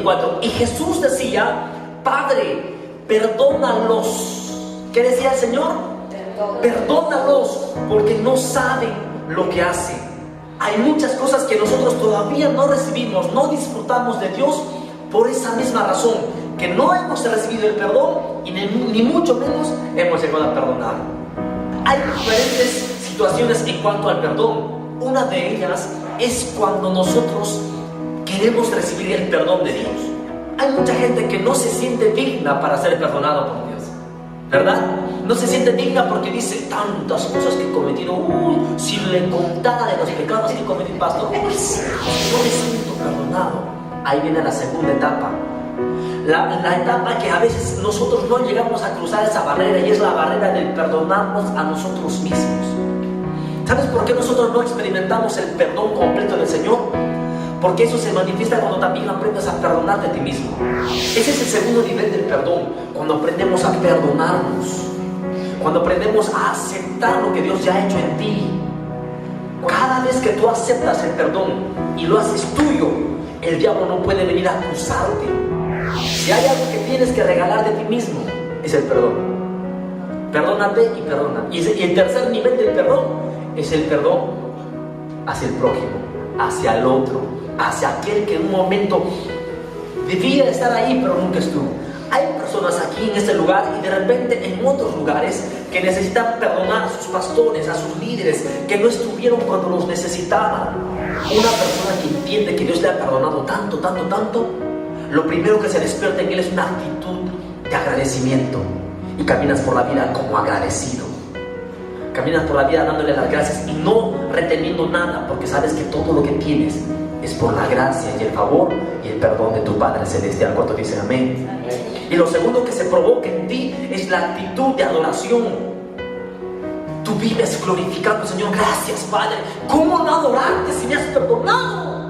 24. Y Jesús decía: Padre, perdónalos. ¿Qué decía el Señor? Perdónalos, porque no saben lo que hacen. Hay muchas cosas que nosotros todavía no recibimos, no disfrutamos de Dios por esa misma razón, que no hemos recibido el perdón y ni mucho menos hemos llegado a perdonar. Hay diferentes situaciones en cuanto al perdón. Una de ellas es cuando nosotros queremos recibir el perdón de Dios. Hay mucha gente que no se siente digna para ser perdonado por Dios, ¿verdad? No se siente digna porque dice: tantas cosas que he cometido, si le contara de los pecados que cometí, pastor, no me siento perdonado. Ahí viene la segunda etapa, la etapa que a veces nosotros no llegamos a cruzar esa barrera, y es la barrera del perdonarnos a nosotros mismos. ¿Sabes por qué nosotros no experimentamos el perdón completo del Señor? Porque eso se manifiesta cuando también aprendes a perdonarte a ti mismo. Ese es el segundo nivel del perdón, cuando aprendemos a perdonarnos, cuando aprendemos a aceptar lo que Dios ya ha hecho en ti. Cada vez que tú aceptas el perdón y lo haces tuyo, el diablo no puede venir a acusarte. Si hay algo que tienes que regalar de ti mismo, es el perdón. Perdónate y perdona. Y el tercer nivel del perdón es el perdón hacia el prójimo, hacia el otro, hacia aquel que en un momento debía estar ahí pero nunca estuvo. Hay personas aquí en este lugar y de repente en otros lugares que necesitan perdonar a sus pastores, a sus líderes, que no estuvieron cuando los necesitaban. Una persona que entiende que Dios le ha perdonado tanto, tanto, tanto, lo primero que se despierta en él es una actitud de agradecimiento, y caminas por la vida como agradecido. Caminas por la vida dándole las gracias y no reteniendo nada, porque sabes que todo lo que tienes es por la gracia y el favor y el perdón de tu Padre Celestial. ¿Cuántos dicen amén? Amén. Y lo segundo que se provoca en ti es la actitud de adoración. Tú vives glorificando: Señor, gracias Padre. ¿Cómo no adorarte si me has perdonado?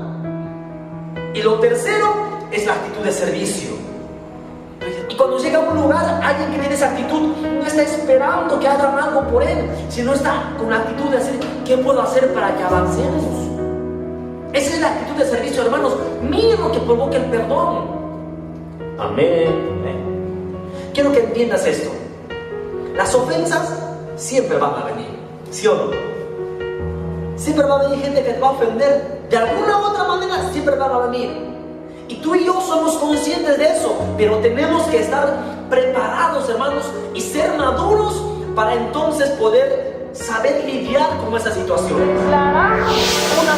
Y lo tercero es la actitud de servicio. Y cuando llega a un lugar, alguien que tiene esa actitud no está esperando que hagan algo por él, sino está con la actitud de decir: ¿qué puedo hacer para que avancemos? Esa es la actitud de servicio, hermanos. Miren lo que provoca el perdón. Amén. Quiero que entiendas esto. Las ofensas siempre van a venir, ¿sí o no? Siempre va a venir gente que te va a ofender. De alguna u otra manera siempre van a venir. Y tú y yo somos conscientes de eso, pero tenemos que estar preparados, hermanos, y ser maduros para entonces poder saber lidiar con esa situación. Una